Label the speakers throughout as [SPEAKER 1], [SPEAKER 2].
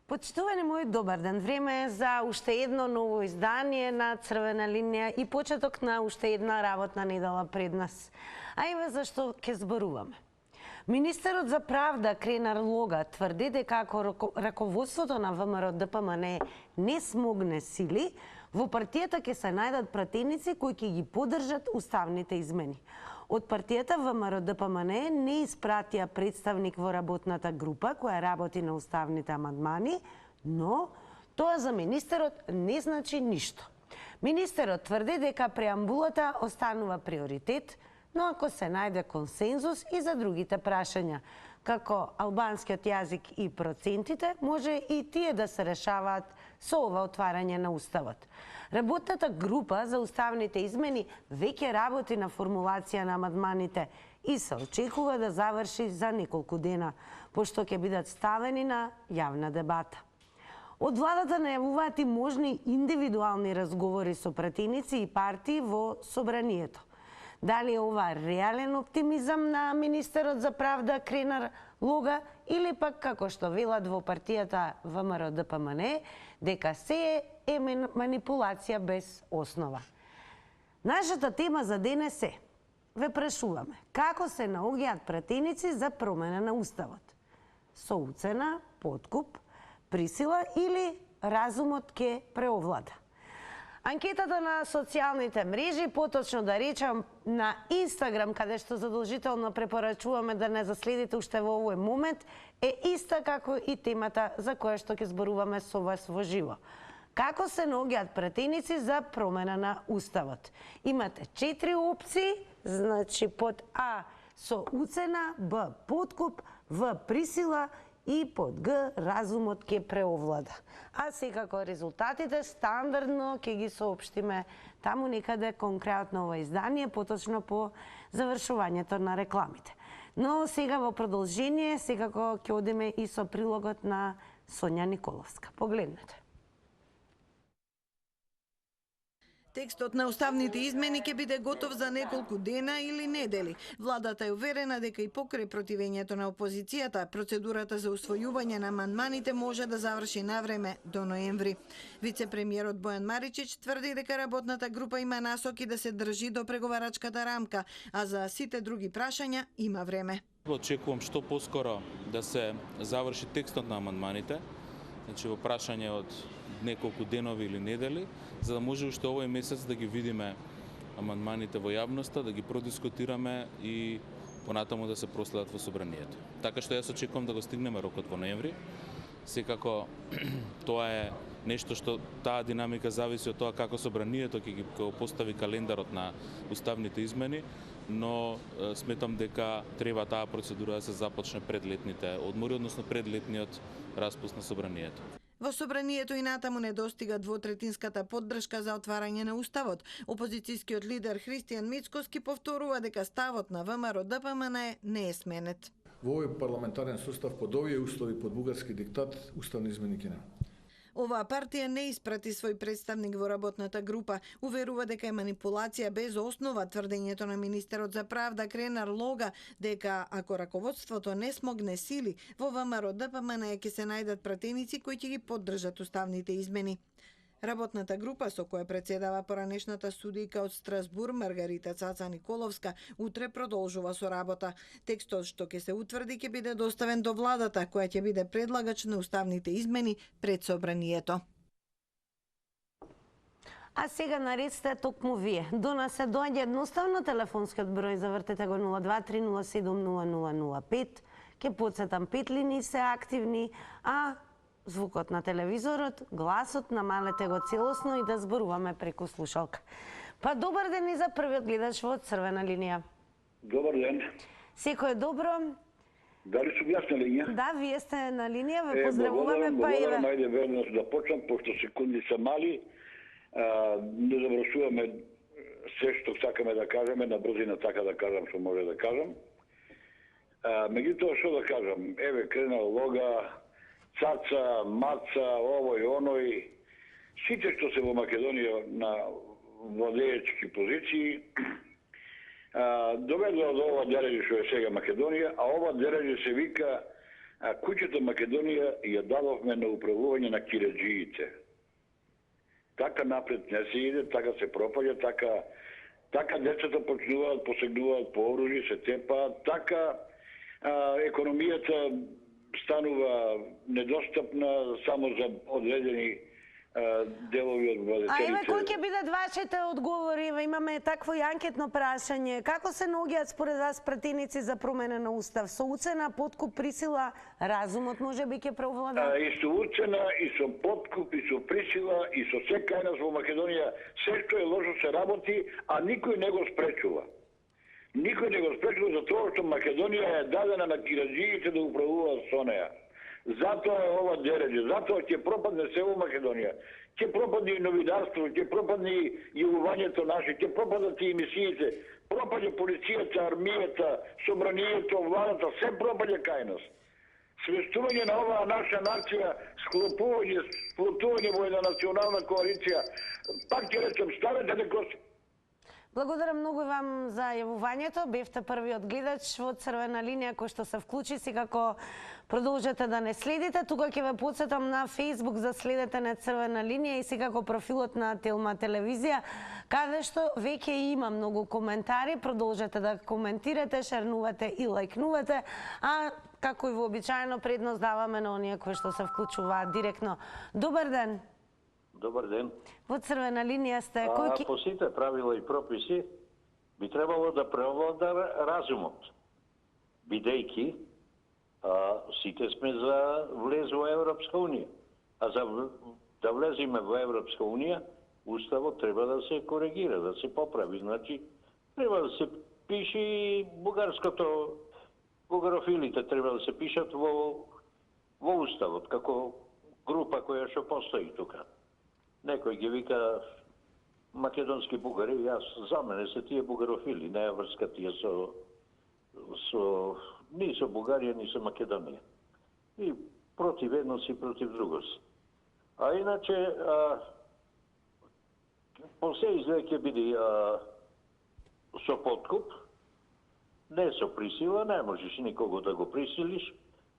[SPEAKER 1] Почитувани мој, добар ден. Време е за уште едно ново издание на Црвена линија и почеток на уште една работна недела пред нас. А еве зашто ќе зборуваме. Министерот за правда Кренар Лога тврди дека ако раководството на ВМРО-ДПМНЕ не смогне сили, во партијата ќе се најдат пратеници кои ќе ги поддржат уставните измени. Од партијата ВМРО-ДПМНЕ не испратија представник во работната група која работи на уставните амандмани, но тоа за министерот не значи ништо. Министерот тврди дека преамбулата останува приоритет, но ако се најде консензус и за другите прашања, како албанскиот јазик и процентите, може и тие да се решаваат со ова отварање на Уставот. Работната група за уставните измени веќе работи на формулација на амандманите и се очекува да заврши за неколку дена, пошто ќе бидат ставени на јавна дебата. Од владата најавуваат и можни индивидуални разговори со пратеници и партии во собранието. Дали е ова реален оптимизам на министерот за правда Кренар Лога или пак како што велат во партијата ВМРО-ДПМНЕ дека се е манипулација без основа. Нашата тема за денес е: ве прашуваме како се наоѓаат пратеници за промена на Уставот? Со уцена, подкуп, присила или разумот ќе преовлада? Анкетата на социјалните мрежи, поточно да речам на Инстаграм, каде што задолжително препорачуваме да не заследите уште во овој момент, е иста како и темата за која што ќе зборуваме со вас во живо. Како се наоѓаат пратеници за промена на Уставот? Имате 4 опции, значи под А со уцена, Б подкуп, В присила и под Г разумот ќе преовлада. А секако резултатите стандардно ќе ги соопштиме таму некаде конкретно ова издание, поточно по завршувањето на рекламите. Но сега во продолжение, секако ќе одиме и со прилогот на Сонја Николовска. Погледнете.
[SPEAKER 2] Текстот на уставните измени ќе биде готов за неколку дена или недели. Владата е уверена дека и покрај противењето на опозицијата, процедурата за усвојување на амандманите може да заврши на време до ноември. Вице-премиерот Бојан Маричич тврди дека работната група има насоки да се држи до преговарачката рамка, а за сите други прашања има време.
[SPEAKER 3] Очекувам што поскоро да се заврши текстот на амандманите, значи во прашање од неколку денови или недели, за да може уште овој месец да ги видиме амандманите во јавноста, да ги продискутираме и понатаму да се проследат во собранието. Така што јас очекувам да го стигнеме рокот во ноември. Секако тоа е нешто што таа динамика зависи од тоа како собранието ќе ги постави календарот на уставните измени, но сметам дека треба таа процедура да се започне пред летните одмори, односно пред летниот распуст на собранието.
[SPEAKER 2] Во собранието и натаму не достига двотретинската поддршка за отварање на Уставот. Опозицијскиот лидер Христијан Мицкоски повторува дека ставот на ВМРО-ДПМНЕ не е сменет.
[SPEAKER 4] Во овој парламентарен сустав под овие услови, под бугарски диктат, уставни измени ќе нема.
[SPEAKER 2] Оваа партија не испрати свој представник во работната група. Уверува дека е манипулација без основа тврдењето на министерот за правда Кренар Лога дека ако раководството не смогне сили, во ВМРО-ДПМНЕ ќе се најдат пратеници кои ќе ги поддржат уставните измени. Работната група со која председава поранешната судијка од Страсбур Маргарита Цаца Николовска утре продолжува со работа. Текстот што ќе се утврди ќе биде доставен до владата, која ќе биде предлагач на уставните измени пред собранието.
[SPEAKER 1] А сега наред сте токму вие. До нас се доаѓа едноставно телефонскиот број, завртете го 023070005. Ке подсетам 5 линии се активни, а звукот на телевизорот, гласот намалете го целосно и да зборуваме преку слушалка. Па добар ден и за првиот гледач во Црвена линија.
[SPEAKER 5] Добар ден.
[SPEAKER 1] Секој е добро?
[SPEAKER 5] Дали сум јас на линија?
[SPEAKER 1] Да, вие сте на линија, ве поздравуваме, па еве.
[SPEAKER 5] Благодарам, ајде верно да почнам, пошто секунди се мали. Не завршуваме се што сакаме да кажеме, на брзина така да кажам што може да кажам. Меѓутоа што да кажам, еве Кренар Лога, Цаца, Маца, овој, оној, сите што се во Македонија на владеечки позиции, доведува до ова дереже што е сега Македонија, а ова дереже се вика куќето Македонија ја дадовме на управување на киреджиите. Така напред не се иде, така се пропаѓа, така децата почнуваат, посегнуваат по оружје, се тепаат, така економијата станува недостапна само за одредени делови од владетелите.
[SPEAKER 1] Еве, кои ќе бидат вашите одговори? Имаме такво и анкетно прашање. Како се наоѓаат според вас пратеници за промена на устав? Со уцена, подкуп, присила, разумот можеби ќе преовлада?
[SPEAKER 5] И со уцена, и со подкуп, и со присила, и со се кај нас во Македонија, се што е лошо се работи, а никој не го спречува. Никој не го спречува за тоа што Македонија е дадена на кираджиите да управуваат со неа. Затоа е ова дереđe, затоа ќе пропадне село Македонија, ќе пропадне и новидарство, ќе пропадне и јавувањето наше, ќе пропадат и емисиите, пропаѓа полицијата, армијата, собранието, владата, се пропаѓа кај нас. Свестување на оваа наша нација, сплотување во една национална коалиција, пак ќе речем, ставете дека
[SPEAKER 1] Благодарам многу вам за јавувањето. Бевте првиот гледач во црвена линија кој што се вклучи. Секако продолжете да не следите. Тука ќе ве потсетам на Facebook за следете на црвена линија и секако профилот на Телма телевизија, каде што веќе има многу коментари. Продолжете да коментирате, шернувате и лајкнувате, а како и вообичаено предност даваме на оние кои што се вклучуваат директно. Добар ден.
[SPEAKER 6] Добар ден.
[SPEAKER 1] Во црвена линија сте.
[SPEAKER 6] По сите правила и прописи би требало да преовлада разумот. Бидејќи сите сме за влез во Европска унија. А за да влеземе во Европска унија, уставот треба да се коригира, да се поправи. Значи, треба да се пише и бугарското, бугарофилите треба да се пишат во уставот, како група која што постои тука. Некој ги вика македонски бугари, јас за мене се тие бугарофили, не ја врска тие ни со Бугарија, ни со Македонија. И против едност и против другост. А иначе, по се изгледа ќе биде со подкуп, не со присила, не можеш никого да го присилиш.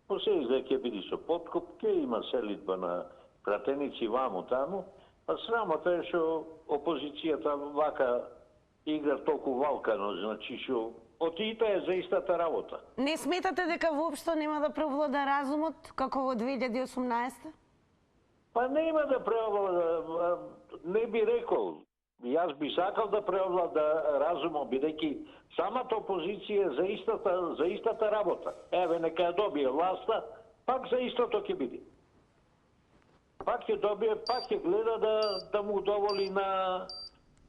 [SPEAKER 6] По се изгледа ќе биде со подкуп, ќе има селитба на пратеници ваму таму. А срамота е што опозицијата вака игра толку валкано, значи што отита е за истата работа.
[SPEAKER 1] Не сметате дека воопшто нема да преовлада разумот, како во 2018?
[SPEAKER 6] Па нема да преовлада, не би рекол. Јас би сакал да преовлада разумот, бидејќи самата опозиција за истата работа. Еве, нека ја добие власта, пак за истото ќе биде. Пак ќе добие, пак ќе гледа да му доволи на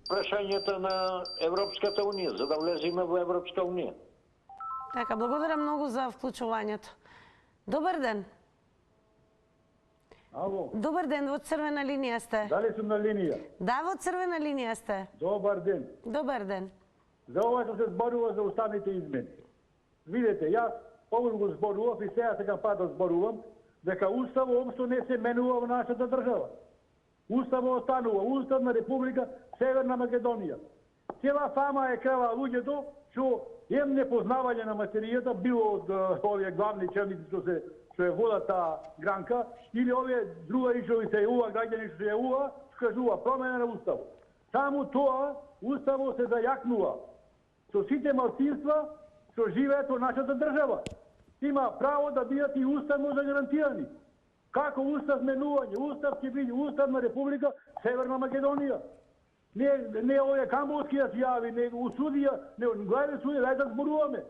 [SPEAKER 6] прашањата на Европската унија, за да влеземе во Европска унија.
[SPEAKER 1] Така, благодарам многу за вклучувањето. Добар ден.
[SPEAKER 7] Ало.
[SPEAKER 1] Добар ден, во црвена линија сте.
[SPEAKER 7] Дали сум на линија?
[SPEAKER 1] Да, во црвена линија сте.
[SPEAKER 7] Добар ден.
[SPEAKER 1] Добар ден.
[SPEAKER 7] За ова што се зборува за уставните измени. Видете, јас овој го зборував и сега сакам пак да зборувам, дека Уставот општо не се менува во нашата држава. Уставот останува Устав на Република Северна Македонија. Цела фама е крава луѓето што ем непознавање на материјата, било од овие главни челници што е вода таа гранка, или овие другари што се јавува, граѓани што се јавува, скажува промена на Уставот. Само тоа Уставот се зајакнува со сите малцинства што живеат во нашата држава. Има право да бидат и уставно загарантирани. Како устав менување? Устав ќе биде Устав на Република Северна Македонија. Не овие камбовски да се јави, не у судија, не главен судија, дај да зборуваме.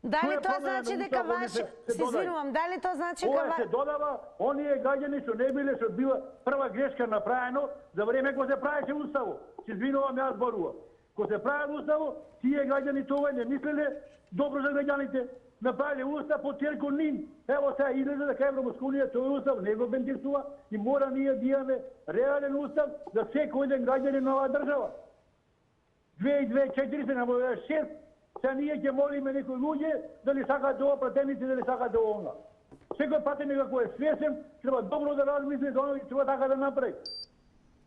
[SPEAKER 1] Дали тоа значи дека се извинувам, дали тоа значи дека
[SPEAKER 7] ова се додава оние граѓани што не биле, што била прва грешка направено за време кога се правеше Уставот. Се извинувам, јас зборувам. Кога се прави Уставот, тие граѓани тоа не мислеле добро за граѓаните. Направили Устав по терко нин. Ево сега излезе дека Европска унија тој Устав не го бендисува и мора ние да имаме реален Устав за секој еден граѓанин на оваа држава. 2004 се набавува 6, сега ние ќе молиме некои луѓе дали сакаат ова пратеници, дали сакаат ова онга. Секој пратеник кој е свесен, треба добро да размисли за оно и треба така да направи.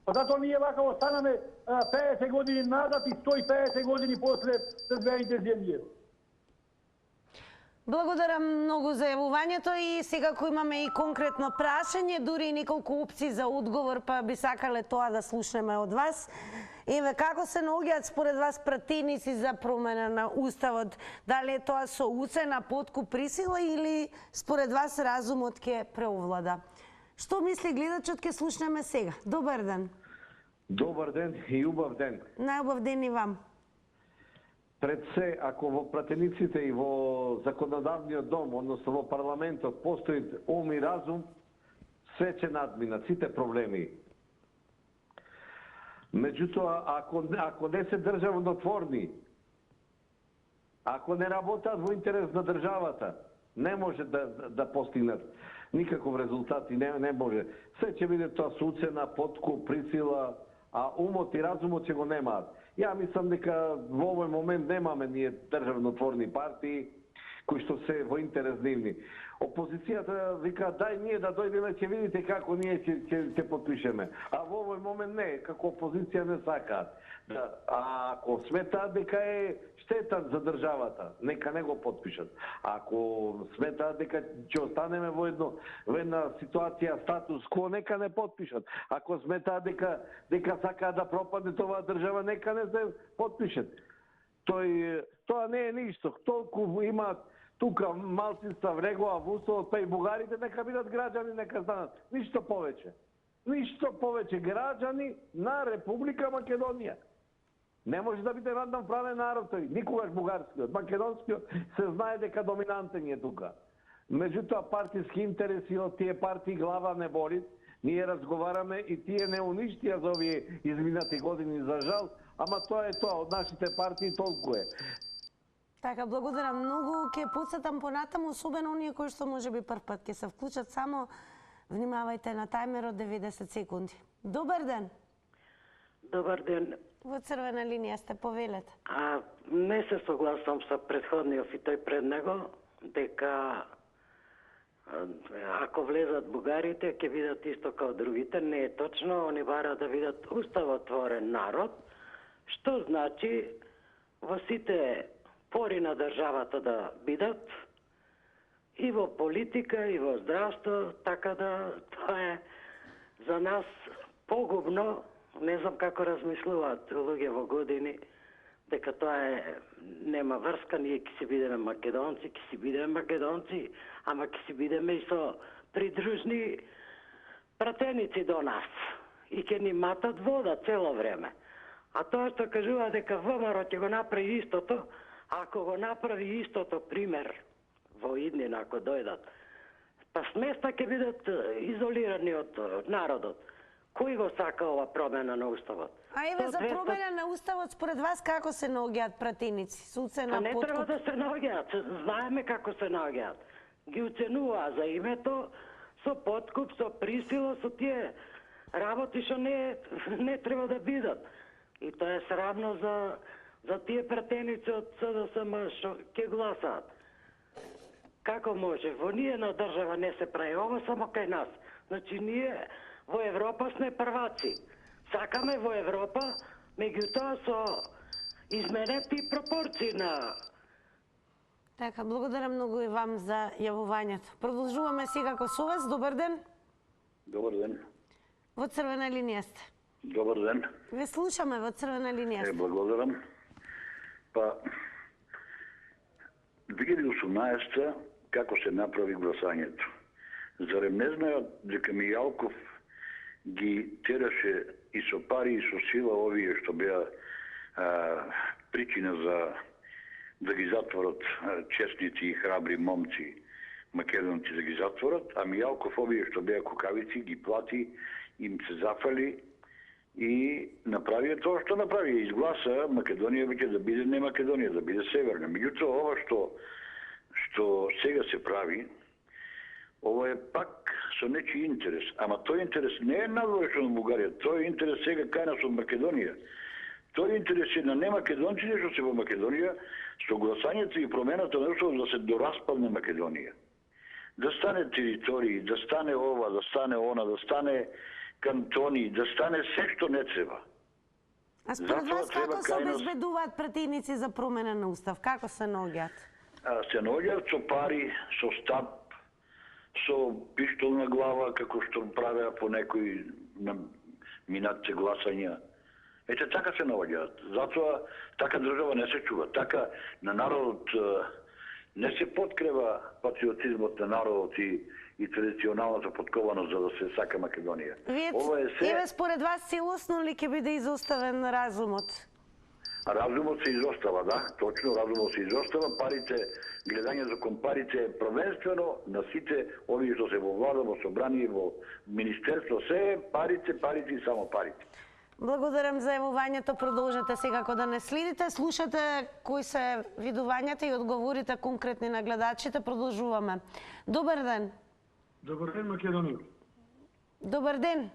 [SPEAKER 7] Па затоа ние вака останаме 50 години назад и 150 години после разберените земји.
[SPEAKER 1] Благодарам многу за јавувањето и секако имаме и конкретно прашање, дури и неколку опции за одговор, па би сакале тоа да слушнеме од вас. Еве, како се наоѓаат според вас пратеници за промена на Уставот? Дали е тоа со уцена, подкуп, присила или според вас разумот ќе преовлада? Што мисли гледачот, ќе слушнеме сега. Добар ден.
[SPEAKER 8] Добар ден и убав ден.
[SPEAKER 1] Најубав ден и вам.
[SPEAKER 8] Пред се, ако во пратениците и во законодавниот дом, односно во парламентот, постои ум и разум, се ќе надминат сите проблеми. Меѓутоа, ако не се државнотворни, ако не работат во интерес на државата, не може да постигнат никаков резултат и не може. Се ќе биде тоа со уцена, подкуп, присила, а умот и разумот ќе го немаат. Ја мислам дека во овој момент немаме ние државнотворни партии кои што се во интерес нивни. Опозицијата вика дај ние да дојдеме, ќе видите како ние ќе подпишеме. А во овој момент не, како опозиција не сакаат. А ако сметаат дека е штетан за државата, нека не го подпишат. Ако сметаат дека ќе останеме во една ситуација статус кво, нека не подпишат. Ако сметаат дека сакаат да пропадне оваа држава, нека не се подпишат. Тоа не е ништо. Толку имаат тука малцинства врегова во Уставот, па и бугарите нека бидат граѓани, нека станат. Ништо повеќе. Ништо повеќе. Граѓани на Република Македонија. Не може да биде равноправен народ тој. Никогаш бугарскиот. Македонскиот се знае дека доминантен е тука. Меѓутоа партиски интереси од тие партии глава не бори. Ние разговараме и тие не уништија за овие изминати години, за жал, ама тоа е тоа, од нашите партии толку е.
[SPEAKER 1] Така, благодарам многу. Ке подсетам понатаму, особено оние кои што можеби прв пат ќе се вклучат, само внимавајте на тајмерот 90 секунди. Добар ден.
[SPEAKER 9] Добар ден.
[SPEAKER 1] Во црвена линија сте, повелете.
[SPEAKER 9] Не се согласам со претходниот и тој пред него, дека ако влезат бугарите, ќе видат исто као другите. Не е точно, они бара да видат уставотворен народ, што значи во сите пори на државата да бидат, и во политика, и во здравство, така да тоа е за нас погубно. Не знам како размислуваат луѓе во години, дека тоа нема врска, ние ќе си бидеме македонци, ама ќе си бидеме и со придружни пратеници до нас. И ќе ни матат вода цело време. А тоа што кажува дека ВМРО ќе го направи истото, ако го направи истото, пример, во иднина, ако дојдат, па сместа ќе бидат изолирани од народот. Кој го сака ова промена на Уставот?
[SPEAKER 1] А еве за промена на Уставот, според вас како се наоѓаат пратеници? Со уцена,
[SPEAKER 9] не
[SPEAKER 1] подкуп?
[SPEAKER 9] треба да се наоѓаат, знаеме како се наоѓаат. Ги уценуваа за името, со подкуп, со присила, со тие работи што не треба да бидат. И тоа е срамно за тие пратеници од СДСМ што ќе гласаат. Како може? Во ниједна држава не се прави ова, само кај нас. Значи ние во Европа сме прваци. Сакаме во Европа, меѓутоа со изменети пропорции на...
[SPEAKER 1] Така, благодарам многу и вам за јавувањето. Продолжуваме секако со вас. Добар ден.
[SPEAKER 5] Добар ден.
[SPEAKER 1] Во црвена линија сте.
[SPEAKER 5] Добар ден.
[SPEAKER 1] Ве слушаме, во црвена линија сте.
[SPEAKER 5] Благодарам. Па, 2018 како се направи гласањето? Зарем не знаат дека Мијалков ги тераше и со пари и со сила овие што беа причина за да ги затворат честници и храбри момци македонци да ги затворат, а Мијалков овие што беа кукавици ги плати, им се зафали и направи тоа што направи. Изгласа Македонија веќе да биде не Македонија, да биде северна. Меѓутоа ова што сега се прави, ова е пак со нечи интерес. Ама тој интерес не е надворешен од Бугарија, тој е интерес сега кај нас од Македонија. Тој интерес е на немакедонците што се во Македонија, со гласањето и промената на Уставот да се дораспадне Македонија. Да стане територии, да стане ова, да стане она, да стане кантони, да стане се што не треба.
[SPEAKER 1] А според вас како се обезбедуваат пратеници за промена на Устав? Како се наоѓаат?
[SPEAKER 5] се наоѓаат со пари, со стап, со пиштол на глава, како што правеа по некои минатите гласања. Ете, така се наоѓаат. Затоа така држава не се чува. Така на народот не се подкрева патриотизмот на народот и традиционалната подкованост за да се сака Македонија.
[SPEAKER 1] Еве според вас целосно ли ќе биде изоставен разумот?
[SPEAKER 5] Разумот се изостава, да, точно, разумот се изостава. Парите, гледањето кон парите е првенствено на сите овие што се во влада, во собрание, во министерство, се парите, парите и само парите.
[SPEAKER 1] Благодарам за јавувањето, продолжете секако да не следите, слушате кои се видувањата и одговорите конкретни на гледачите, продолжуваме. Добар ден.
[SPEAKER 7] Добар ден, Македонија.
[SPEAKER 1] Добар ден.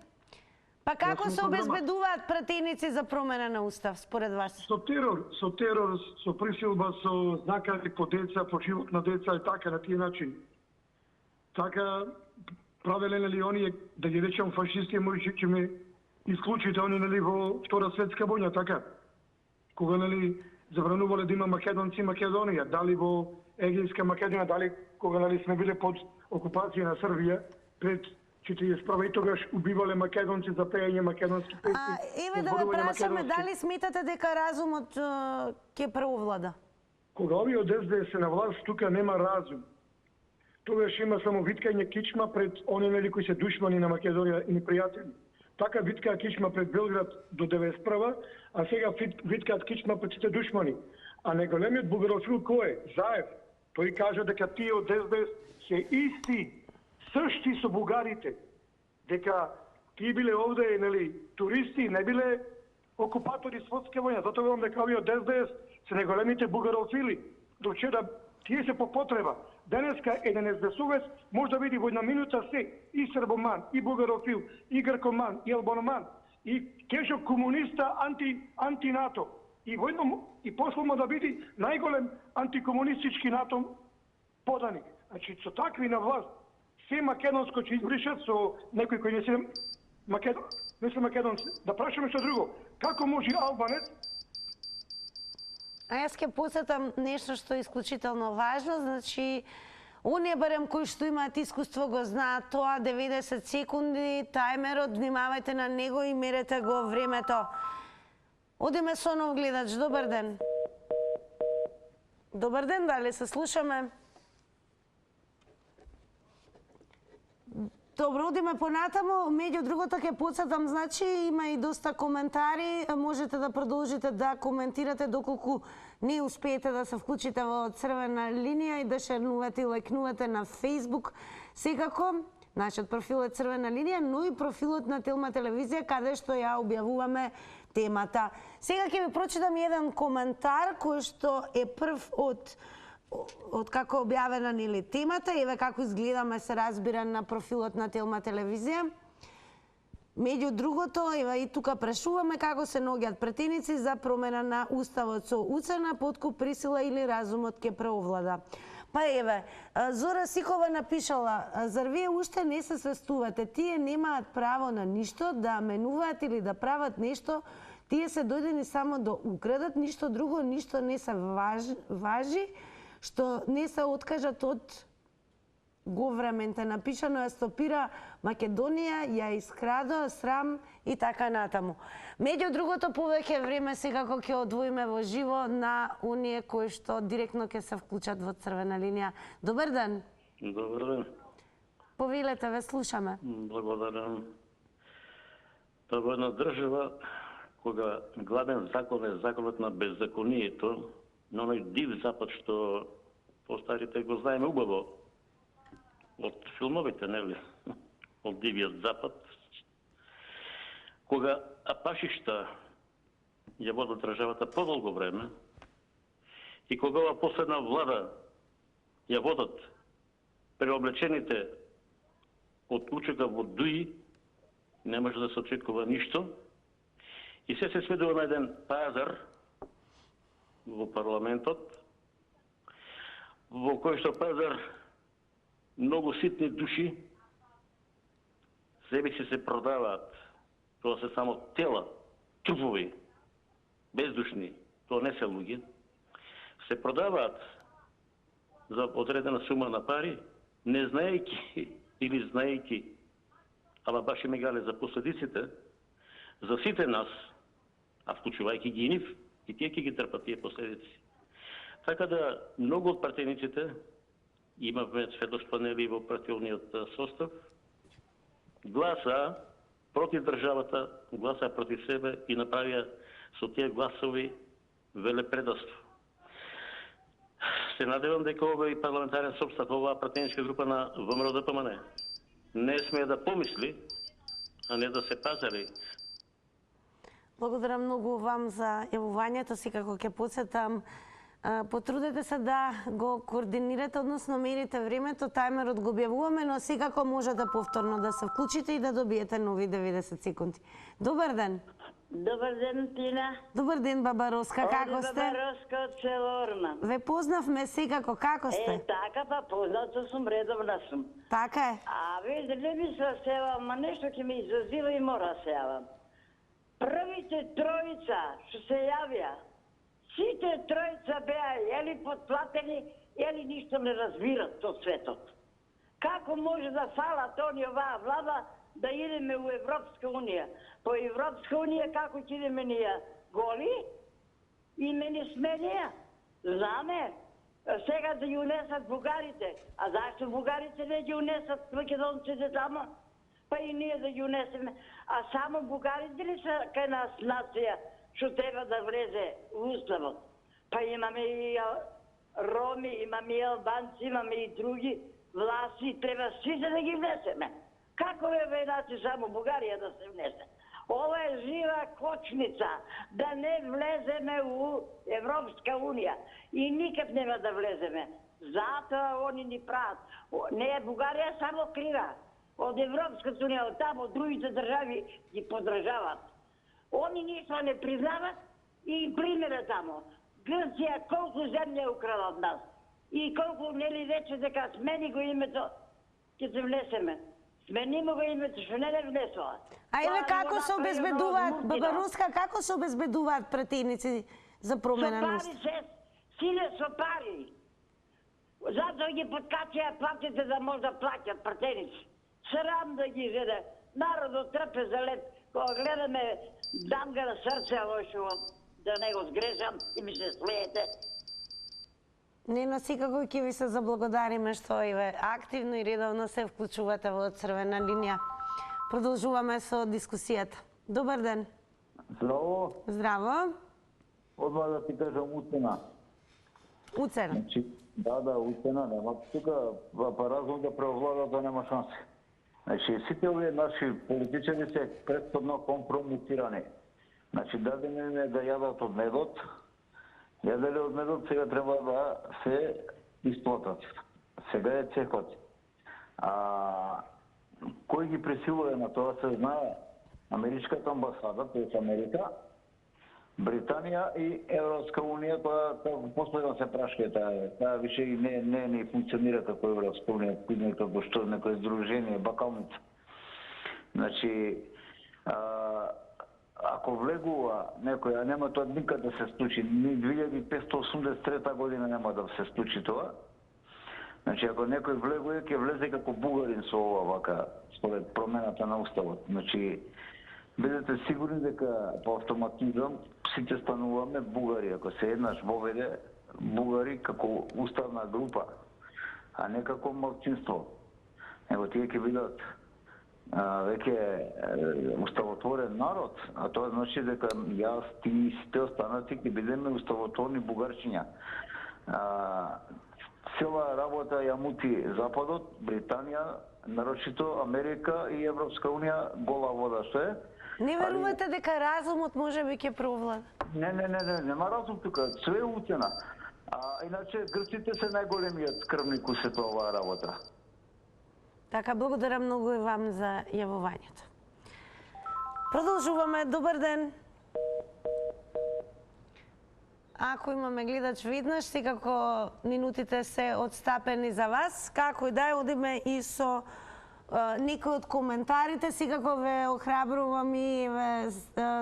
[SPEAKER 1] Па како се обезбедуваат пратеници за промена на устав, според вас?
[SPEAKER 7] Со терор, со присилба, со знакави по деца, по живот на деца и така, на тие начини. Така, правеле ли оние, да ги речем фашисти, може ќе ме исклучите они, нали, во Втора светска војна, така? Кога, нали, забранувале да има македонци Македонија, дали во Егејска Македонија, дали кога, нали, сме биле под окупација на Србија, пред 41 и тогаш убивале македонци за пеење македонски песни.
[SPEAKER 1] Еве да ве прашаме, дали сметате дека разумот ќе преовлада?
[SPEAKER 7] Кога овие од СДС се на власт, тука нема разум. Тогаш има само виткање кичма пред оние, нели, кои се душмани на Македонија и непријатели. Така виткаа кичма пред Белград до 91, а сега виткаат кичма пред сите душмани. А најголемиот бугарофил кој е? Заев. Тој кажа дека тие од СДС се исти, същи со бугарите. Дека тие биле овде, нели, туристи, не биле окупатори светска војна. Затоа велам дека овие од СДС се најголемите бугарофили. До вчера тие се по потреба. Денеска еден СДСовец може да види во една минута се и србоман, и бугарофил, и гркоман, и албаноман, и тежок комуниста анти-НАТО. И посломо да види најголем антикомунистички НАТО поданик. Значи, со такви на власт, се македонско ќе избришат со некои кои не се македонци. Да прашаме што друго. Како може албанец?
[SPEAKER 1] А јас ќе посетам нешто што е исклучително важно, значи оние барем кои што имаат искуство го знаат тоа, 90 секунди, тајмерот, внимавајте на него и мерете го времето. Одиме со нов гледач, добар ден. Добар ден, дали се слушаме? Добро, одиме понатаму. Меѓу другото ќе подсетам, значи има и доста коментари, можете да продолжите да коментирате доколку не успеете да се вклучите во црвена линија и да шернувате и лајкнувате на Facebook. Секако, нашиот профил е Црвена линија, но и профилот на Телма телевизија, каде што ја објавуваме темата. Сега ќе ви прочитам еден коментар кој што е прв од како објавена нели темата, еве како изгледаме се разбира на профилот на Телма телевизија. Меѓу другото, еве и тука прашуваме како се наоѓаат претеници за промена на уставот со уцена, подкуп, присила или разумот ќе преовлада. Па еве, Зора Сикова напишала: зар вие уште не се свестувате, тие немаат право на ништо, да менуваат или да прават нешто, тие се дојдени само да украдат, ништо друго, ништо не се важи, што не се откажат од governmente. Напишано е стопира Македонија, ја искрадо, срам и така натаму. Меѓу другото, повеќе време секако ќе одвоиме во живо на оние кои што директно ќе се вклучат во Црвена линија. Добар ден.
[SPEAKER 6] Добар ден.
[SPEAKER 1] Повелете, ве слушаме.
[SPEAKER 6] Благодарам. Тоа во една држава, кога главен закон е законот на беззаконието, на оној див запад што постарите го знаеме убаво од филмовите, нели? Од дивиот запад. Кога апашишта ја водат државата подолго време и кога ова последна влада ја водат преоблечените од учека во дуи, не може да се очекува ништо и се сведува на еден пазар во парламентот, во кој што пазар многу ситни души себе си се продаваат. Тоа се само тела, трупови, бездушни, тоа не се луѓе. Се продаваат за одредена сума на пари, не знаејќи или знаејќи, ама баш и мегале за последиците, за сите нас, а вклучувајќи ги и нив, и тие ќе ги трпат тие последици. Така да, многу од партијниците, имавме сведоштва нели во партијниот состав, гласа против државата, гласа против себе и направија со тие гласови велепредавство. Се надевам дека овој парламентарен состав, оваа партијничка група на ВМРО-ДПМН не смее да помисли, а не да се пазари.
[SPEAKER 1] Благодарам многу вам за јавувањето, секако ќе потсетам. Потрудете се да го координирате, односно мерите времето, тајмерот го објавуваме, но секако можете повторно да се вклучите и да добиете нови 90 секунди. Добар ден!
[SPEAKER 10] Добар ден, Тина.
[SPEAKER 1] Добар ден, баба Роска, како сте?
[SPEAKER 10] Баба Роска од село Орман.
[SPEAKER 1] Ве познавме секако, како сте?
[SPEAKER 10] Така, па позната сум, редовна сум.
[SPEAKER 1] Така е.
[SPEAKER 10] А видите, не ми се севам, ма нешто ќе ми изазива и мора се јавам. Првите тројца што се јавија, сите тројца беа или подплатени, или ништо не разбират од светот. Како може да фалат они оваа влада да идеме у Европска унија? По Европска унија како ќе идеме ние? Голи? И мене сменија? Знаме, сега да ја унесат бугарите. А зашто бугарите не ги унесат македонците тамо? Па и ние да ги унесеме. А само бугарите ли са кај нас нација што треба да влезе в уставот? Па имаме и роми, имаме и албанци, имаме и други власти, треба сите да ги внесеме. Како е вејначе само Бугарија да се внесе? Ова е жива кочница, да не влеземе у Европска унија и никак нема да влеземе. Затоа они ни прават. Не е Бугарија само крива. Од Европската унија, од таму, од другите држави ги подржават. Они ништо не признават и примере тамо. Грција колку земја украла од нас. И колку, нели, рече дека смени го името, ќе се внесеме. Сменимо го името, што не внесува.
[SPEAKER 1] А еве како се обезбедуваат, баба Роска, како се обезбедуваат пратеници за промена на устав?
[SPEAKER 10] Со пари, силе со пари. Затоа ги подкачаја платите да може да плаќат пратеници. Срам да ги виде. Народот трпе за лет. Кога гледаме, дам ga на срце, лошо, да не го сгрешам и ми се смеете.
[SPEAKER 1] Не, но секако ќе ви се заблагодариме што еве активно и редовно се вклучувате во Црвена линија. Продолжуваме со дискусијата. Добар ден.
[SPEAKER 11] Здраво.
[SPEAKER 1] Здраво.
[SPEAKER 11] Одма да ти кажам уцена.
[SPEAKER 1] Уцена?
[SPEAKER 11] Значи, да, уцена нема. Тука па разум да преовлада да нема шанси. Значи, сите овие наши политичари се претходно компрометирани. Значи, дадене да јадат од медот, јаделе од медот, сега треба да се исплатат. Сега е цехот. Кој ги пресилува на тоа се знае? Америчката амбасада, тоест Америка, Британија и Европска унија, тоа последно се прашка таа више и не функционира како Европска унија, како што некој здружение, бакалница. Значи, ако влегува некој, а нема тоа никад да се случи, ни 2583 година нема да се случи тоа. Значи, ако некој влегува, ќе влезе како бугарин со ова вака, според промената на уставот. Значи, бидете сигурни дека по автоматизам сите стануваме бугари. Ако се еднаш воведе бугари како уставна група, а не како малцинство. Него тие ќе бидат веќе уставотворен народ, а тоа значи дека јас, ти и сите останати ќе бидеме уставотворни бугарчиња. Цела работа ја мути Западот, Британија, нарочито Америка и Европска унија, гола вода што е.
[SPEAKER 1] Не верувате дека разумот може би ќе преовлада?
[SPEAKER 11] Не, нема разум тука, све е уцена. Иначе грците се најголемиот крвник у сето оваа работа.
[SPEAKER 1] Така, благодарам многу и вам за јавувањето. Продолжуваме, добар ден. Ако имаме гледач веднаш, секако минутите се одстапени за вас. Како и да одиме и со некои од коментарите, секако ве охрабрувам и ве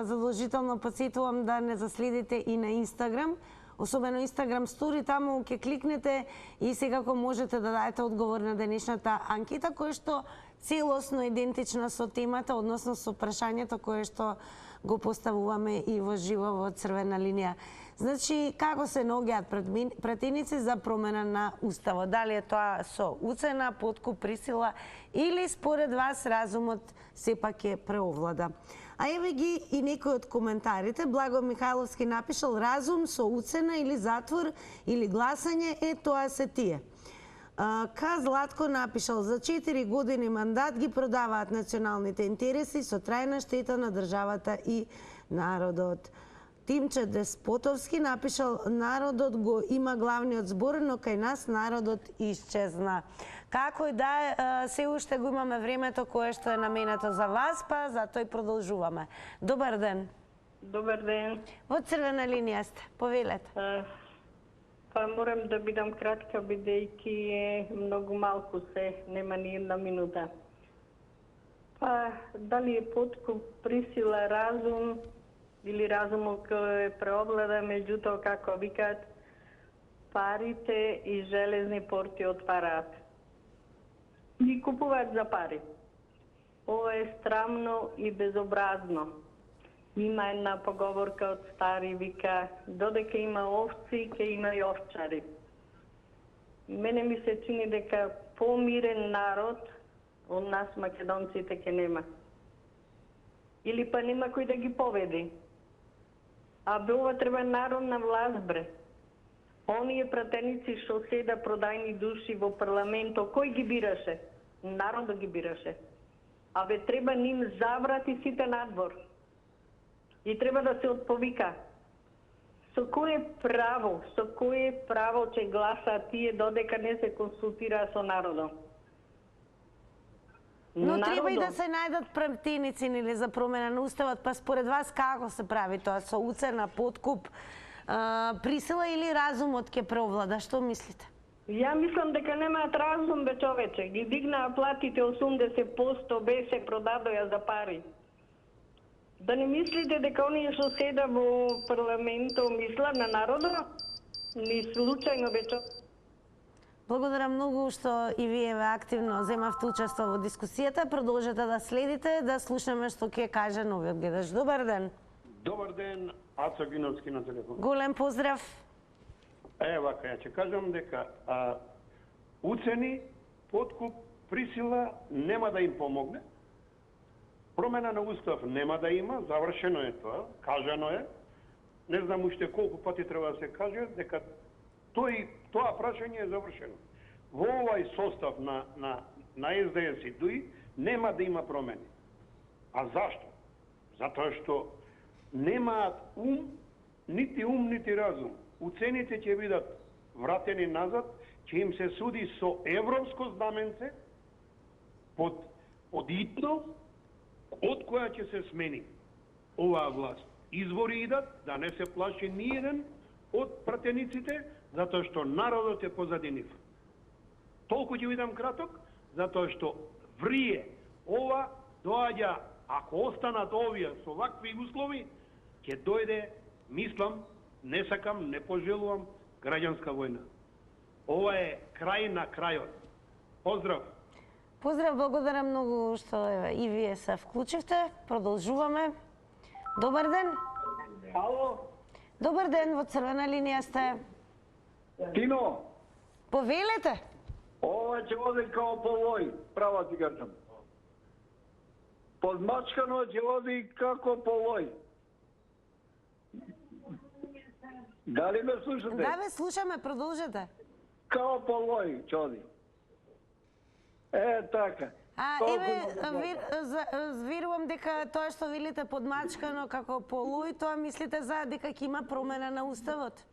[SPEAKER 1] задолжително подсетувам да не заследите и на Инстаграм. особено Instagram стори, таму ќе кликнете и секако можете да дадете одговор на денешната анкета, која што целосно идентична со темата, односно со прашањето кое што го поставуваме и во живо во Црвена линија. Значи, како се наоѓаат пратеници за промена на Уставот? Дали е тоа со уцена, подкуп, присила или според вас разумот сепак ќе преовлада? А еве ги и некои од коментарите. Благо Михайловски напишал: разум со уцена или затвор или гласање, тоа се тие. Ка Златко напишал: за 4 години мандат ги продаваат националните интереси со трајна штета на државата и народот. Тимче Деспотовски напишал: народот го има главниот збор, но кај нас народот исчезна. Како и да е, се уште го имаме времето кое што е наменето за вас, па затоа и продолжуваме. Добар ден.
[SPEAKER 12] Добар ден.
[SPEAKER 1] Во Црвена линија сте, повелете.
[SPEAKER 12] Па морам да бидам кратка, бидејќи е многу малку се, нема ни една минута. Па дали е подкуп, присила, разум или разумот кој преовлада, меѓутоа како викаат, парите и железни порти отвараат. Ги купуваат за пари. Ова е срамно и безобразно. Има една поговорка од стари, вика: додека има овци, ќе има и овчари. Мене ми се чини дека помирен народ од нас македонците ќе нема. Или па нема кој да ги поведи. А бе, ова треба народна власт, бре. Оние пратеници што седа продајни души во парламентот, кој ги бираше? Народот ги бираше. А бе, треба ним заврати сите надвор. И треба да се отповика. Со кое право ќе гласаат тие додека не се консултира со народот?
[SPEAKER 1] Но треба и да се најдат пратеници или за промена на Уставот, па според вас како се прави тоа? Со уцена, подкуп, присила или разумот ќе преовлада? Што мислите?
[SPEAKER 12] Ја мислам дека немаат разум, бе, човече. Ги дигнаа платите 80%, беше продадоја за пари. Да не мислите дека оние што седа во парламентот мислат на народот? Ни случајно, бе, човече.
[SPEAKER 1] Благодарам многу што и вие активно земавте учество во дискусијата. Продолжете да следите, да слушаме што ќе каже новиот гледач. Добар ден.
[SPEAKER 13] Добар ден, Ацо Гиновски на телефон.
[SPEAKER 1] Голем поздрав.
[SPEAKER 13] Вака, ја ќе кажам дека уцени, подкуп, присила нема да им помогне. Промена на устав нема да има, завршено е тоа, кажано е. Не знам уште колку пати треба да се каже дека тоа прашање е завршено. Во овај состав на СДС и ДУИ нема да има промени. А зашто? Затоа што немаат нити разум. Уцените ќе бидат вратени назад, ќе им се суди со европско знаменце под итно, од која ќе се смени оваа власт. Извори идат, да не се плаши ниеден од пратениците, затоа што народот е позади нив. Толку ќе бидам краток, затоа што врие ова доаѓа, ако останат овие со вакви услови, ќе дојде, мислам, не сакам, не пожелувам граѓанска војна. Ова е крај на крајот. Поздрав!
[SPEAKER 1] Поздрав, благодарам многу што и вие се вклучивте. Продолжуваме. Добар ден.
[SPEAKER 7] Ало?
[SPEAKER 1] Добар ден, во Црвена линија сте.
[SPEAKER 7] Тино,
[SPEAKER 1] Повелете.
[SPEAKER 7] ова ќе оди као полој, права ти кажам. Подмачкано ќе оди како полој. Дали ме слушате?
[SPEAKER 1] Да, ве слушаме, продолжете.
[SPEAKER 7] Као полој ќе оди. Така.
[SPEAKER 1] Верувам дека тоа што велите подмачкано како полој, тоа мислите за дека ќе има промена на Уставот?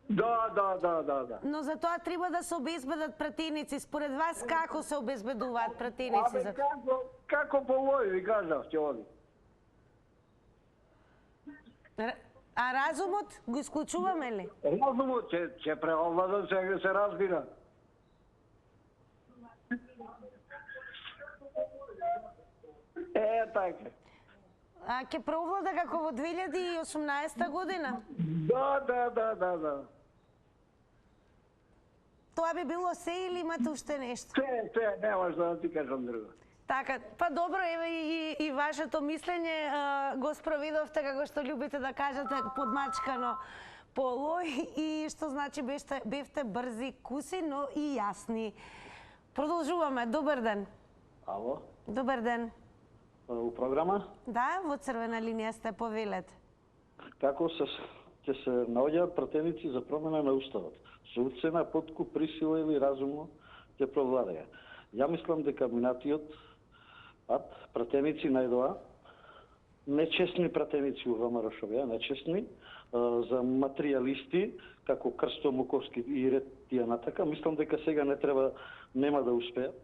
[SPEAKER 7] Да.
[SPEAKER 1] Но за тоа треба да се обезбедат пратеници. Според вас како се обезбедуваат пратеници?
[SPEAKER 7] Како полој ви кажав ќе оди.
[SPEAKER 1] А разумот го исклучуваме ли?
[SPEAKER 7] Разумот ќе преовлада, се разбира. Така.
[SPEAKER 1] А ќе преовлада како во 2018 година?
[SPEAKER 7] Да.
[SPEAKER 1] тоа би било се или имате уште нешто?
[SPEAKER 13] Се, немаш да ти кажам друго.
[SPEAKER 1] Така, па добро, еве и вашето мислење го спроведовте како што љубите да кажете, подмачкано по лој, и што значи бевте брзи, куси, но и јасни. Продолжуваме. Добар ден.
[SPEAKER 14] Ало?
[SPEAKER 1] Добар ден.
[SPEAKER 14] У програма?
[SPEAKER 1] Да, во црвена линија сте, повелете.
[SPEAKER 14] Како ќе се наоѓаат пратеници за промена на уставот? Со уцена, подкуп, присила или разумно ќе провладеја? Ја мислам дека минатиот пат пратеници најдоа нечестни пратеници у ВМРО беа, нечестни, за материјалисти, како Крсто Муковски и ред тие натака. Мислам дека сега нема да успеат.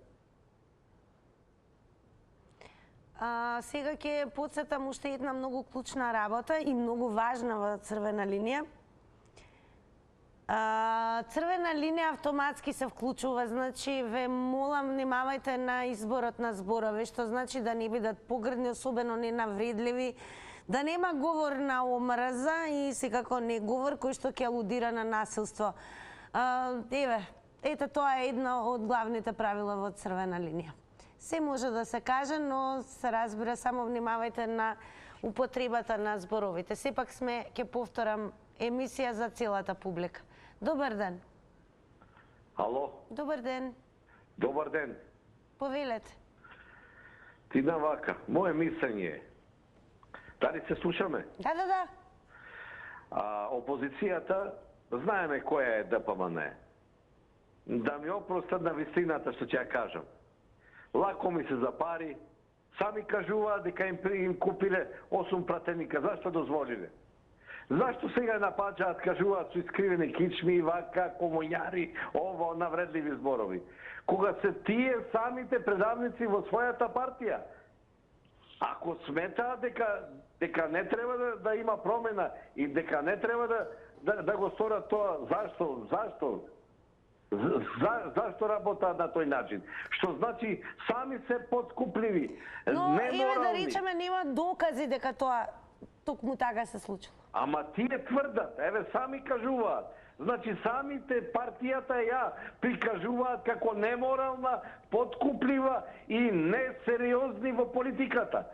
[SPEAKER 1] Сега ќе подсетам уште една многу клучна работа и многу важна во црвена линија. Црвена линија автоматски се вклучува, значи ве молам, внимавајте на изборот на зборови, што значи да не бидат погрдни, особено не навредливи, да нема говор на омрза и секако не говор кој што ќе алудира на насилство. Ете, тоа е една од главните правила во црвена линија. Се може да се каже, но се разбира, само внимавајте на употребата на зборовите. Сепак сме, ќе повторам, емисија за целата публика. Добар ден.
[SPEAKER 8] Ало?
[SPEAKER 1] Добар ден.
[SPEAKER 8] Добар ден.
[SPEAKER 1] Повелете.
[SPEAKER 8] Тина вака, моje мислење е. Дали се слушаме?
[SPEAKER 1] Да.
[SPEAKER 8] Опозицијата, знаеме која е ДПМН. Да ми опростат на вистината што ќе ја кажам. Лако ми се запари, сами кажуваат дека им купиле 8 пратеника. Зашто дозволиле? Зашто сега напаѓаат, кажуваат со искривени кичми, вака, комуњари, ово, навредливи зборови? Кога се тие самите предавници во својата партија, ако сметаат дека не треба да има промена и дека не треба да го сторат тоа, зашто? Зашто работаат на тој начин? Што значи сами се подкупливи,
[SPEAKER 1] неморални. Но еве да речеме нема докази дека тоа токму така се случило.
[SPEAKER 8] Ама тие тврдат, еве сами кажуваат. Значи самите партијата ја прикажуваат како неморална, подкуплива и несериозни во политиката.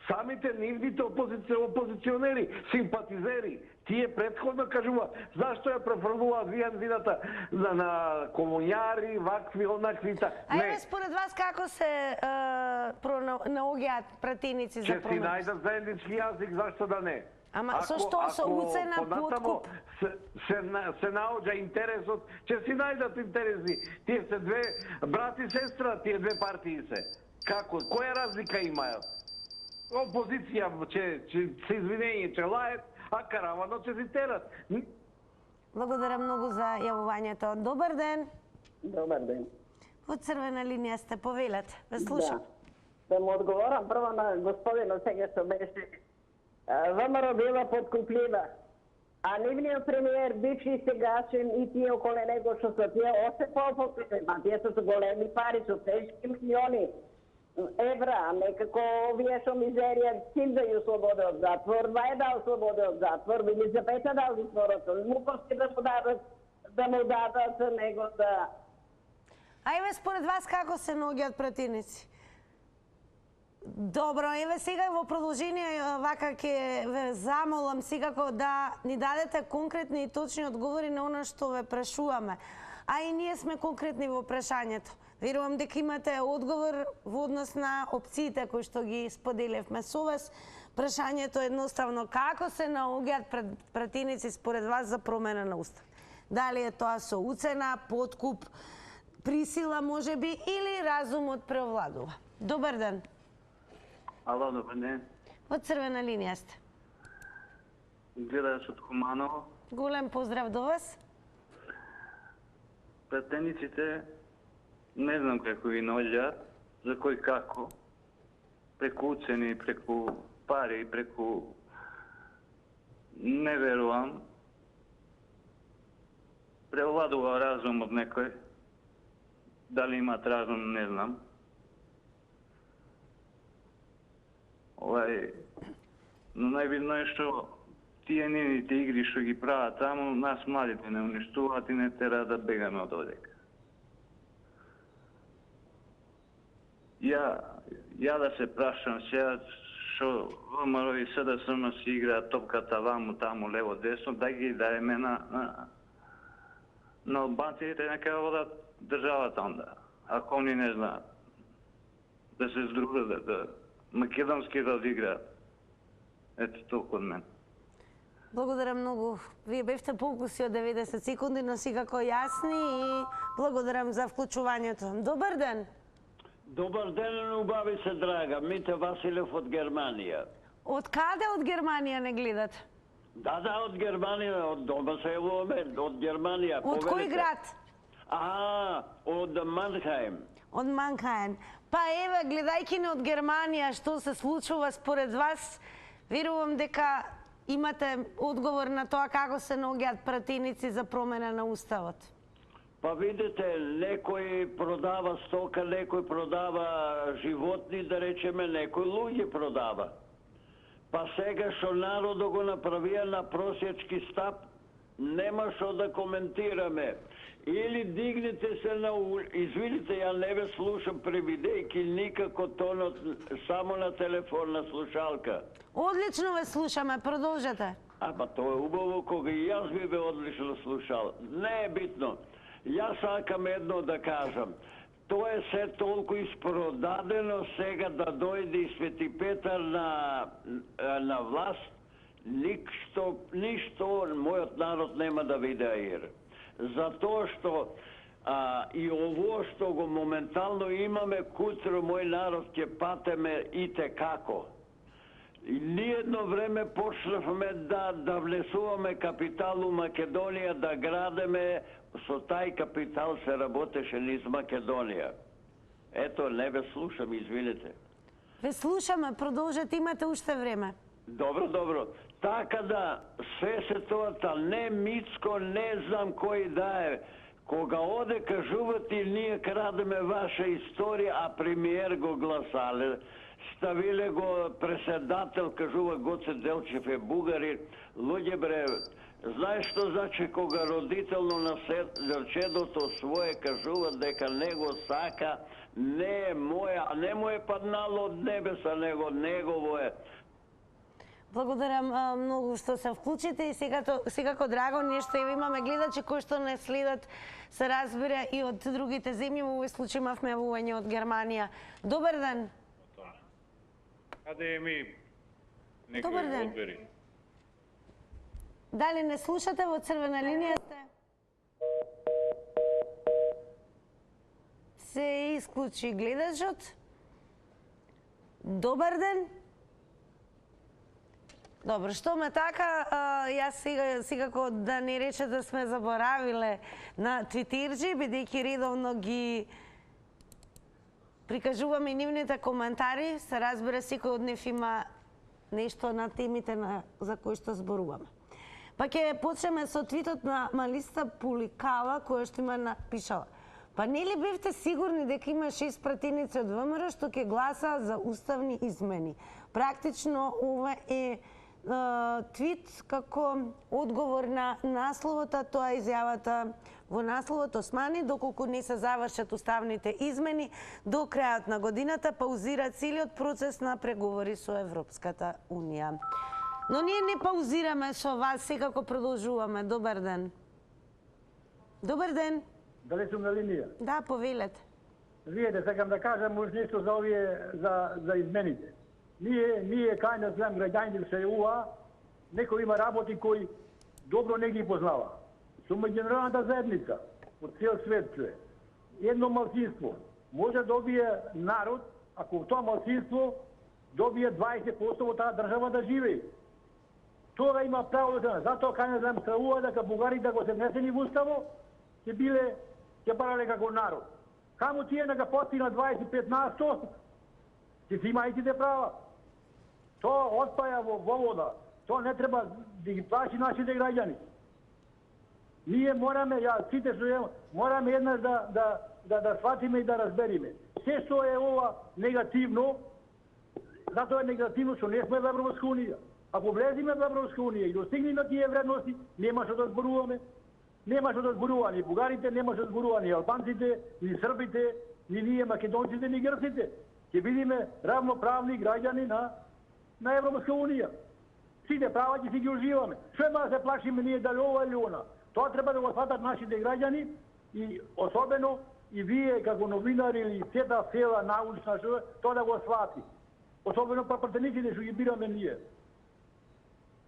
[SPEAKER 8] Самите нивните опозиционери, симпатизери, тие претходно кажуваат зашто ја префрлуваат вината на комуњари, вакви, онакви.
[SPEAKER 1] Ајде, според вас како се наоѓаат пратеници за промена?
[SPEAKER 8] Ќе си најдат заеднички јазик, зашто да не?
[SPEAKER 1] Ама со што? Со уцена, подкуп?
[SPEAKER 8] Се наоѓа интересот, ќе си најдат интереси. Тие се две брат и сестра, тие две партии се. Како? Која разлика имаат? Опозиција ќе се извинење, ќе лајат, а каравано ќе си терат.
[SPEAKER 1] Благодарам многу за јавувањето. Добар ден.
[SPEAKER 15] Добар ден.
[SPEAKER 1] Во црвена линија сте, повелете. Ве слушам.
[SPEAKER 15] Да му одговорам прво на господинот сега што беше. ВМРО била подкуплива. А нивниот премиер, бивши сегашен и тие околе него што се тие още по-подкупливи. Тие се големи пари, со тешки милиони евра, некако овие што мизерија Ким да ја ослободе од затвор, Вај да ослободе од затвор, Елизавета да затворото, Муковски да му дадат за него да...
[SPEAKER 1] Ајде, според вас како се наоѓаат пратеници? Добро, еве сега во продолжение вака ќе ве замолам секако да ни дадете конкретни и точни одговори на она што ве прашуваме. А и ние сме конкретни во прашањето. Верувам дека имате одговор во однос на опциите кои што ги споделивме со вас. Прашањето е едноставно како се наоѓаат пратеници според вас за промена на устав? Дали е тоа со уцена, подкуп, присила можеби или разумот преовладува? Добар ден.
[SPEAKER 16] Ало, добар ден.
[SPEAKER 1] Во црвена линија сте.
[SPEAKER 16] Гледаш од Куманово.
[SPEAKER 1] Голем поздрав до вас.
[SPEAKER 16] Пратениците не знам како ги наоѓаат, за кој како. Преку уцени, преку пари, преку... Не верувам. Преовладува разумот некој. Дали имат разум, не знам. Но најбитно е што тие нивните игри што ги прават таму, нас младите не уништуваат и не тера да бегаме од овдека. Ја да се прашам сега, што ВМРО и СДСМ си играат топката ваму, таму, лево, десно, да ги даеме на албанците, нека водат државата онда, ако они не знаат. Да се здружат, да македонски да одиграат. Ето толку од мен.
[SPEAKER 1] Благодарам многу. Вие бевте покуси од 90 секунди, но секако јасни и благодарам за вклучувањето. Добар ден!
[SPEAKER 17] Добар ден, убави се, драга. Мите Василев од Германија.
[SPEAKER 1] Од каде од Германија не гледат?
[SPEAKER 17] Да, од Германија, од дома се јавуваме, од Германија.
[SPEAKER 1] Од кој град?
[SPEAKER 17] Од Манхајм.
[SPEAKER 1] Од Манхајм. Па еве, гледајќи не од Германија, што се случува според вас, верувам дека имате одговор на тоа како се наоѓаат пратеници за промена на уставот.
[SPEAKER 17] Па видите, некој продава стока, некој продава животни, да речеме, некој луѓе продава. Па сега што народот го направија на просечки стап, нема што да коментираме. Или дигнете се на извините, ја не ве слушам превидејки никако тонот, само на телефонна слушалка.
[SPEAKER 1] Одлично ве слушаме, продолжете.
[SPEAKER 17] Па тоа е убаво кога и јас би ве одлично слушал. Не е битно. Јас сакам едно да кажам. Тоа е се толку испродадено сега да дојде и Свети Петар на власт. Ништо мојот народ нема да виде аир. Затоа што и ово што го моментално имаме, кутро мој народ ќе патеме и како. Ние едно време почнавме да внесуваме капитал у Македонија, да градеме, со тај капитал се работеше низ Македонија. Ето, не ве слушам, извините.
[SPEAKER 1] Ве слушаме, продолжете, имате уште време.
[SPEAKER 17] Добро. Така да, се тоа, не Мицко, не знам кој да е. Кога оде кажувате, ние крадеме ваша историја, а премиер го гласале. Ставиле го преседател, кажува Гоце Делчев е бугарин. Луѓе бре, знаеш што значи кога родително чедото свое кажува дека него сака, не е моја, а не му е паднало од небеса, него негово е.
[SPEAKER 1] Благодарам многу што се вклучите и секако драго ние што имаме гледачи кои што не следат, се разбира и од другите земји, во овој случај имавме јавување од Германија. Добар ден.
[SPEAKER 18] Каде е ми
[SPEAKER 1] некој одбери? Дали не слушате, во црвена линија сте? Се исклучи гледачот. Добар ден. Добро, што ме така, јас секако да не рече да сме заборавиле на твитерџи, бидејќи редовно ги прикажуваме нивните коментари, се разбира секој од нив има нешто на темите за кои што зборуваме. Па ќе почнеме со твитот на Малиста Пуликала, која што има напишала. Па нели бевте сигурни дека има 6 пратеници од ВМРО што ќе гласа за уставни измени? Практично ова е твит како одговор на насловот, тоа е изјавата во насловот: Османи, доколку не се завршат уставните измени, до крајот на годината паузира целиот процес на преговори со Европската Унија. Но ние не паузираме со вас, секако продолжуваме. Добар ден. Добар ден.
[SPEAKER 7] Дали сум на линија?
[SPEAKER 1] Да, повелете.
[SPEAKER 7] Вие сакам да кажам нешто за овие за измените. Ние кај нас знам граѓаните се јавува, некој има работи кои добро не ги познава. Со меѓународната заедница, од цел свет се, едно малцинство може да добие народ, ако тоа малцинство добие 20% од таа држава да живее. Тоа има право да, затоа кај нас знам стравува дека бугарите го се внесени во уставо, ќе барале како народ. Каму тие нека постигнат 25%, ќе си имајте те права. Тоа отпаја во вода. Тоа не треба да ги плаши нашите граѓани. Ние мораме, сите што мораме еднаш да сватиме и да разбериме. Се што е ова негативно, затоа е негативно што не сме во Европска Унија. Ако влезиме во Европска Унија и достигнеме тие вредности, нема што да зборуваме. Нема што да зборува ни бугарите, нема што да зборува ни албанците, ни србите, ни ние македонците, ни грците. ќе бидеме равноправни граѓани на Европска унија. Сите права ќе си ги уживаме. Што има да се плашиме ние дали ова или она? Тоа треба да го сватат нашите граѓани и особено и вие како новинари или сета села научна што тоа да го свати. Особено пратениците што ги бираме ние.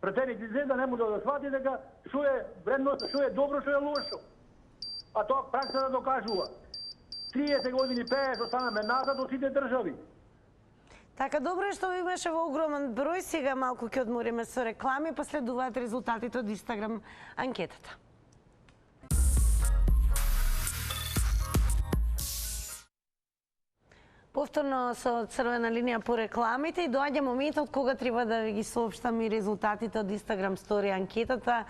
[SPEAKER 7] Пратениците да не може да свати дека што е вредно, што е добро, што е лошо. А тоа пракса да докажува. 30 години 50 останаме назад од сите држави.
[SPEAKER 1] Така, добро е што имаше во огромен број. Сега малку ќе одмориме со реклами, последуваат резултатите од Инстаграм анкетата. Повторно со црвена линија по рекламите и доаѓа моментот кога треба да ви ги соопштам и резултатите од Инстаграм стори анкетата.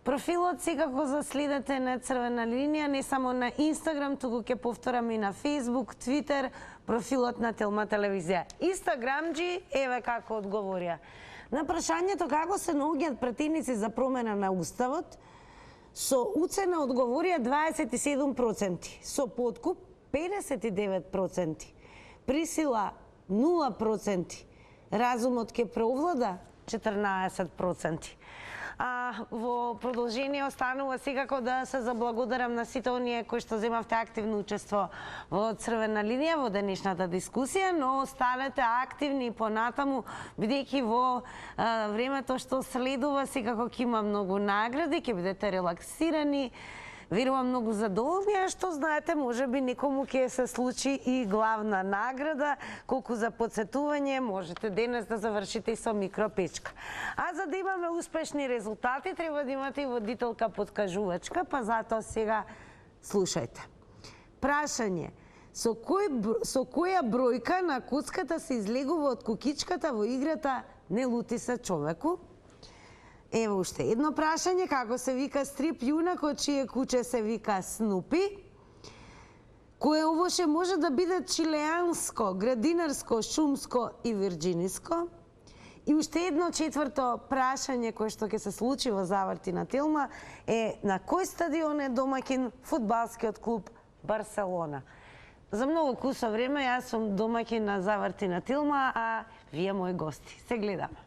[SPEAKER 1] Профилот секако за следете на црвена линија, не само на Инстаграм, туку ќе повторам и на Фейсбук, Твитер, профилот на Телма телевизија. Инстаграмџи, еве како одговорија. На прашањето како се наоѓаат пратеници за промена на Уставот, со уцена одговорија 27%, со подкуп 59%, присила 0%, разумот ке преовлада 14%. Во продолжение останува секако да се заблагодарам на сите оние кои што земавте активно учество во црвена линија во денешната дискусија, но останете активни и понатаму, бидејќи во времето што следува секако ќе има многу награди, ќе бидете релаксирани, верувам многу задоволни, а што знаете, можеби некому ќе се случи и главна награда, колку за подсетување можете денес да завршите и со микропечка. А за да имаме успешни резултати, треба да имате и водителка подкажувачка, па затоа сега слушајте. Прашање: со која бројка на коцката се излегува од кукичката во играта Не лути се човеку? Ево уште едно прашање: како се вика стрип јунакот чие куче се вика Снупи? Кое овоше може да биде чилеанско, градинарско, шумско и вирџиниско? И уште едно четврто прашање кое што ќе се случи во Заврти на Телма е: на кој стадион е домаќин фудбалскиот клуб Барселона? За многу кусо време јас сум домаќин на Заврти на Телма, а вие мои гости. Се гледаме.